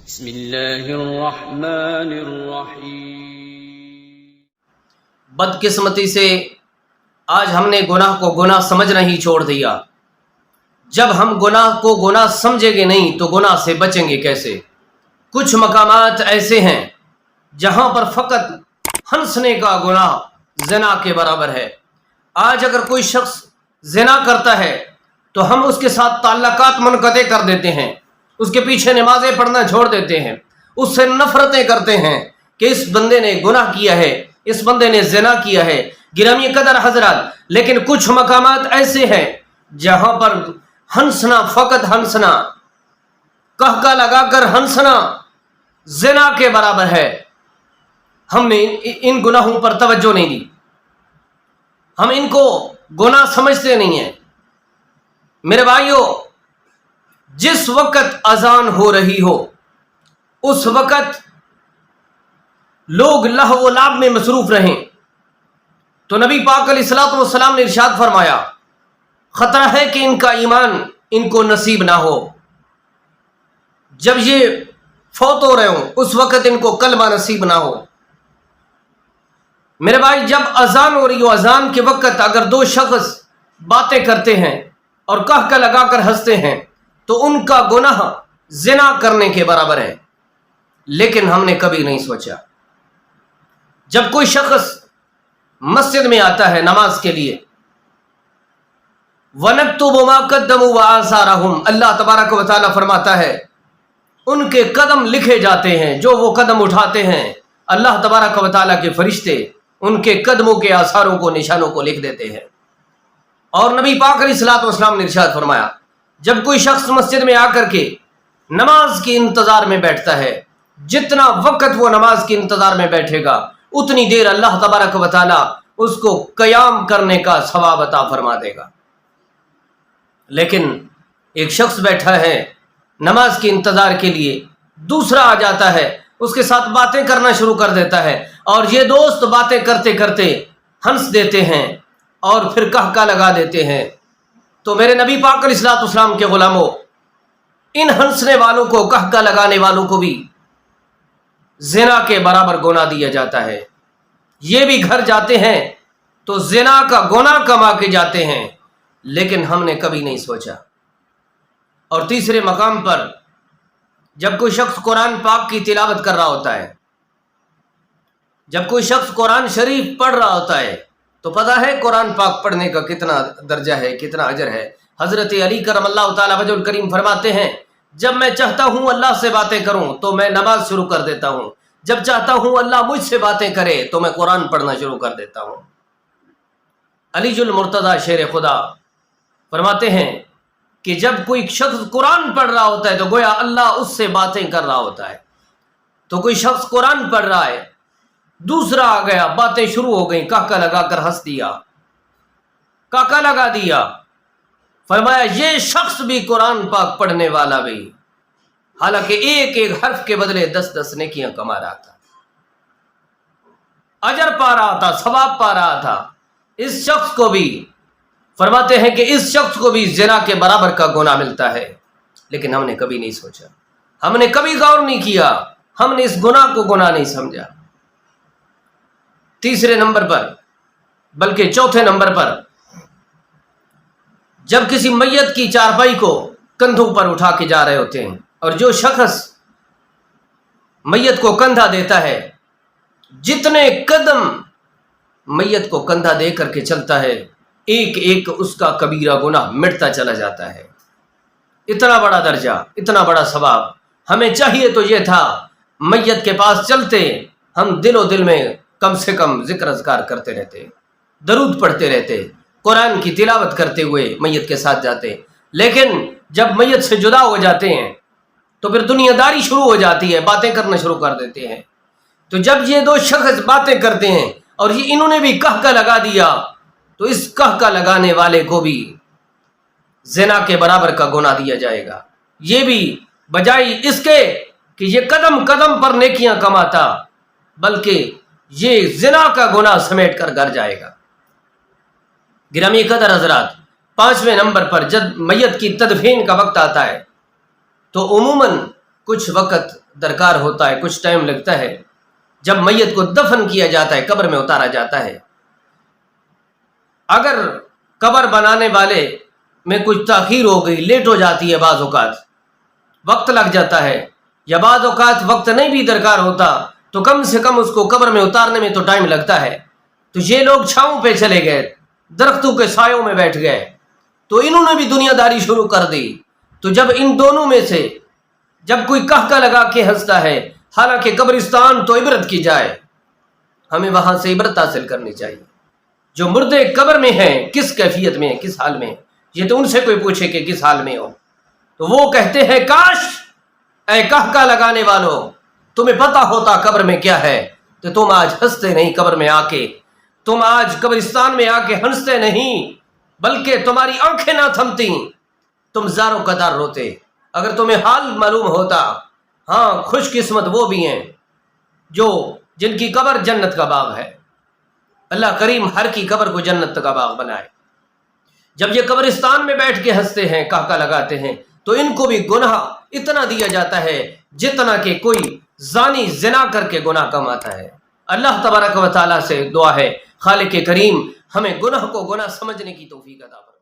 بسم اللہ الرحمن الرحیم۔ بدقسمتی سے آج ہم نے گناہ کو گناہ سمجھنا ہی چھوڑ دیا۔ جب ہم گناہ کو گناہ سمجھیں گے نہیں تو گناہ سے بچیں گے کیسے؟ کچھ مقامات ایسے ہیں جہاں پر فقط ہنسنے کا گناہ زنا کے برابر ہے۔ آج اگر کوئی شخص زنا کرتا ہے تو ہم اس کے ساتھ تعلقات منقطع کر دیتے ہیں، اس کے پیچھے نمازیں پڑھنا چھوڑ دیتے ہیں، اس سے نفرتیں کرتے ہیں کہ اس بندے نے گناہ کیا ہے، اس بندے نے زنا کیا ہے۔ گرامی قدر حضرات، لیکن کچھ مقامات ایسے ہیں جہاں پر ہنسنا، فقط ہنسنا، قہقہ لگا کر ہنسنا زنا کے برابر ہے۔ ہم نے ان گناہوں پر توجہ نہیں دی، ہم ان کو گناہ سمجھتے نہیں ہیں۔ میرے بھائیوں، جس وقت اذان ہو رہی ہو اس وقت لوگ لہو و لعب میں مصروف رہیں تو نبی پاک علیہ الصلوۃ والسلام نے ارشاد فرمایا خطرہ ہے کہ ان کا ایمان ان کو نصیب نہ ہو۔ جب یہ فوت ہو رہے ہوں اس وقت ان کو کلمہ نصیب نہ ہو۔ میرے بھائی، جب اذان ہو رہی ہو، اذان کے وقت اگر دو شخص باتیں کرتے ہیں اور قہقہ لگا کر ہنستے ہیں تو ان کا گناہ زنا کرنے کے برابر ہے۔ لیکن ہم نے کبھی نہیں سوچا، جب کوئی شخص مسجد میں آتا ہے نماز کے لیے، وَنَكْتُبُ مَا قَدَّمُوا وَآثَارَهُمْ، اللہ تبارک و تعالیٰ فرماتا ہے ان کے قدم لکھے جاتے ہیں، جو وہ قدم اٹھاتے ہیں اللہ تبارک و تعالیٰ کے فرشتے ان کے قدموں کے آثاروں کو، نشانوں کو لکھ دیتے ہیں۔ اور نبی پاک علیہ الصلوۃ والسلام نے ارشاد فرمایا جب کوئی شخص مسجد میں آ کر کے نماز کے انتظار میں بیٹھتا ہے، جتنا وقت وہ نماز کے انتظار میں بیٹھے گا اتنی دیر اللہ تبارک و تعالیٰ اس کو قیام کرنے کا ثواب عطا فرما دے گا۔ لیکن ایک شخص بیٹھا ہے نماز کے انتظار کے لیے، دوسرا آ جاتا ہے، اس کے ساتھ باتیں کرنا شروع کر دیتا ہے، اور یہ دوست باتیں کرتے کرتے ہنس دیتے ہیں اور پھر قہقہ لگا دیتے ہیں۔ تو میرے نبی پاک علیہ الصلوۃ والسلام کے غلاموں، ان ہنسنے والوں کو، قہقہ لگانے والوں کو بھی زنا کے برابر گناہ دیا جاتا ہے۔ یہ بھی گھر جاتے ہیں تو زنا کا گناہ کما کے جاتے ہیں، لیکن ہم نے کبھی نہیں سوچا۔ اور تیسرے مقام پر جب کوئی شخص قرآن پاک کی تلاوت کر رہا ہوتا ہے، جب کوئی شخص قرآن شریف پڑھ رہا ہوتا ہے تو پتہ ہے قرآن پاک پڑھنے کا کتنا درجہ ہے، کتنا اجر ہے۔ حضرت علی کرم اللہ تعالیٰ وجہ الکریم فرماتے ہیں جب میں چاہتا ہوں اللہ سے باتیں کروں تو میں نماز شروع کر دیتا ہوں، جب چاہتا ہوں اللہ مجھ سے باتیں کرے تو میں قرآن پڑھنا شروع کر دیتا ہوں۔ علی المرتضیٰ شیر خدا فرماتے ہیں کہ جب کوئی شخص قرآن پڑھ رہا ہوتا ہے تو گویا اللہ اس سے باتیں کر رہا ہوتا ہے۔ تو کوئی شخص قرآن پڑھ رہا ہے، دوسرا آ گیا، باتیں شروع ہو گئیں، قہقہ لگا کر ہنس دیا، قہقہ لگا دیا، فرمایا یہ شخص بھی قرآن پاک پڑھنے والا بھی، حالانکہ ایک ایک حرف کے بدلے 10 نیکیاں کما رہا تھا، اجر پا رہا تھا، ثواب پا رہا تھا۔ اس شخص کو بھی فرماتے ہیں کہ اس شخص کو بھی زنا کے برابر کا گناہ ملتا ہے، لیکن ہم نے کبھی نہیں سوچا، ہم نے کبھی غور نہیں کیا، ہم نے اس گناہ کو گناہ نہیں سمجھا۔ تیسرے نمبر پر، بلکہ چوتھے نمبر پر، جب کسی میت کی چارپائی کو کندھوں پر اٹھا کے جا رہے ہوتے ہیں اور جو شخص میت کو کندھا دیتا ہے، جتنے قدم میت کو کندھا دے کر کے چلتا ہے ایک ایک اس کا کبیرہ گناہ مٹتا چلا جاتا ہے۔ اتنا بڑا درجہ، اتنا بڑا ثواب۔ ہمیں چاہیے تو یہ تھا میت کے پاس چلتے ہم دل و دل میں کم سے کم ذکر اذکار کرتے رہتے، درود پڑھتے رہتے، قرآن کی تلاوت کرتے ہوئے میت کے ساتھ جاتے۔ لیکن جب میت سے جدا ہو جاتے ہیں تو پھر دنیا داری شروع ہو جاتی ہے، باتیں کرنا شروع کر دیتے ہیں۔ تو جب یہ دو شخص باتیں کرتے ہیں اور یہ انہوں نے بھی قہقہ لگا دیا تو اس قہقہ لگانے والے کو بھی زنا کے برابر کا گناہ دیا جائے گا۔ یہ بھی بجائے اس کے کہ یہ قدم قدم پر نیکیاں کماتا، بلکہ یہ زنا کا گناہ سمیٹ کر گھر جائے گا۔ گرامی قدر حضرات، 5ویں نمبر پر جب میت کی تدفین کا وقت آتا ہے تو عموماً کچھ وقت درکار ہوتا ہے، کچھ ٹائم لگتا ہے. جب میت کو دفن کیا جاتا ہے، قبر میں اتارا جاتا ہے، اگر قبر بنانے والے میں کچھ تاخیر ہو گئی، لیٹ ہو جاتی ہے، بعض اوقات وقت لگ جاتا ہے، یا بعض اوقات وقت نہیں بھی درکار ہوتا تو کم سے کم اس کو قبر میں اتارنے میں تو ٹائم لگتا ہے. تو یہ لوگ چھاؤں پہ چلے گئے، درختوں کے سایوں میں بیٹھ گئے، تو انہوں نے بھی دنیا داری شروع کر دی. تو جب ان دونوں میں سے جب کوئی کہکا لگا کے ہنستا ہے، حالانکہ قبرستان تو عبرت کی جائے، ہمیں وہاں سے عبرت حاصل کرنی چاہیے. جو مردے قبر میں ہیں کس کیفیت میں، کس حال میں، یہ تو ان سے کوئی پوچھے کہ کس حال میں ہو، تو وہ کہتے ہیں کاش اے کہکا لگانے والوں تمہیں پتا ہوتا قبر میں کیا ہے، تو تم آج ہنستے نہیں، قبر میں آ کے تم آج قبرستان میں آ کے ہنستے نہیں، بلکہ تمہاری آنکھیں نہ تھمتی، تم زاروں قطار روتے. اگر تمہیں حال معلوم ہوتا. ہاں، خوش قسمت وہ بھی ہیں جن کی قبر جنت کا باغ ہے. اللہ کریم ہر کی قبر کو جنت کا باغ بنائے. جب یہ قبرستان میں بیٹھ کے ہنستے ہیں، کہکا لگاتے ہیں، تو ان کو بھی گناہ اتنا دیا جاتا ہے جتنا کہ کوئی زانی زنا کر کے گناہ کماتا ہے. اللہ تبارک و تعالیٰ سے دعا ہے خالق کریم ہمیں گناہ کو گناہ سمجھنے کی توفیق عطا فرمائے.